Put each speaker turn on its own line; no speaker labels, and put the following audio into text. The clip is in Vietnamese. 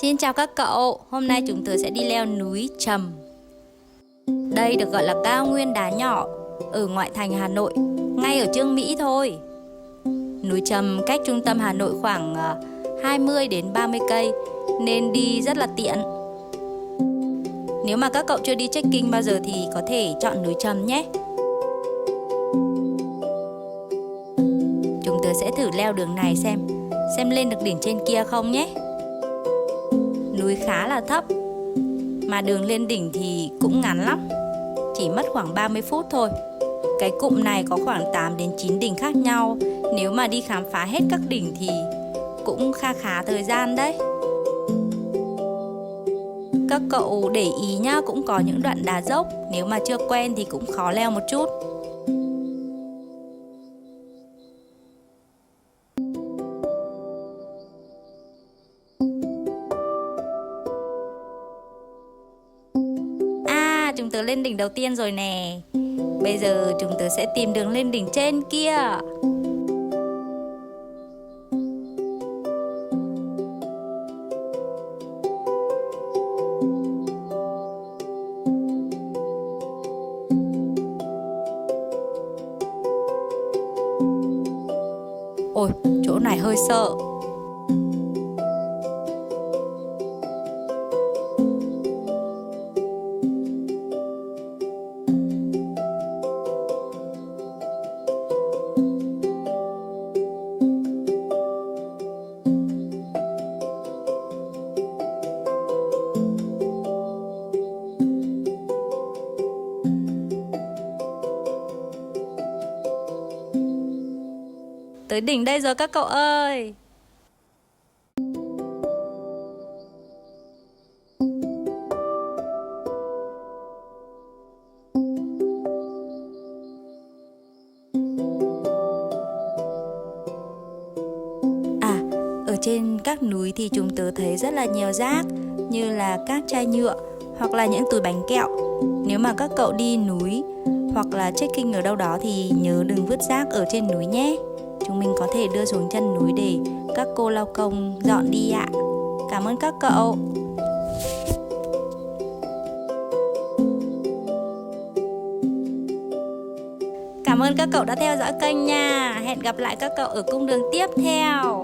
Xin chào các cậu, hôm nay chúng tớ sẽ đi leo núi Trầm. Đây được gọi là cao nguyên đá nhỏ ở ngoại thành Hà Nội, ngay ở Chương Mỹ thôi. Núi Trầm cách trung tâm Hà Nội khoảng 20 đến 30 cây nên đi rất là tiện. Nếu mà các cậu chưa đi trekking bao giờ thì có thể chọn núi Trầm nhé. Chúng tớ sẽ thử leo đường này xem lên được đỉnh trên kia không nhé. Núi khá là thấp, mà đường lên đỉnh thì cũng ngắn lắm, chỉ mất khoảng 30 phút thôi. Cái cụm này có khoảng 8 đến 9 đỉnh khác nhau. Nếu mà đi khám phá hết các đỉnh thì cũng khá thời gian đấy. Các cậu để ý nhá, cũng có những đoạn đá dốc, nếu mà chưa quen thì cũng khó leo một chút. Chúng tớ lên đỉnh đầu tiên rồi nè. Bây giờ chúng tớ sẽ tìm đường lên đỉnh trên kia. Ôi, chỗ này hơi sợ. Tới đỉnh đây rồi các cậu ơi. Ở trên các núi thì chúng tớ thấy rất là nhiều rác, như là các chai nhựa hoặc là những túi bánh kẹo. Nếu mà các cậu đi núi hoặc là trekking ở đâu đó thì nhớ đừng vứt rác ở trên núi nhé. Chúng mình có thể đưa xuống chân núi để các cô lao công dọn đi ạ. Cảm ơn các cậu. Cảm ơn các cậu đã theo dõi kênh nha. Hẹn gặp lại các cậu ở cung đường tiếp theo.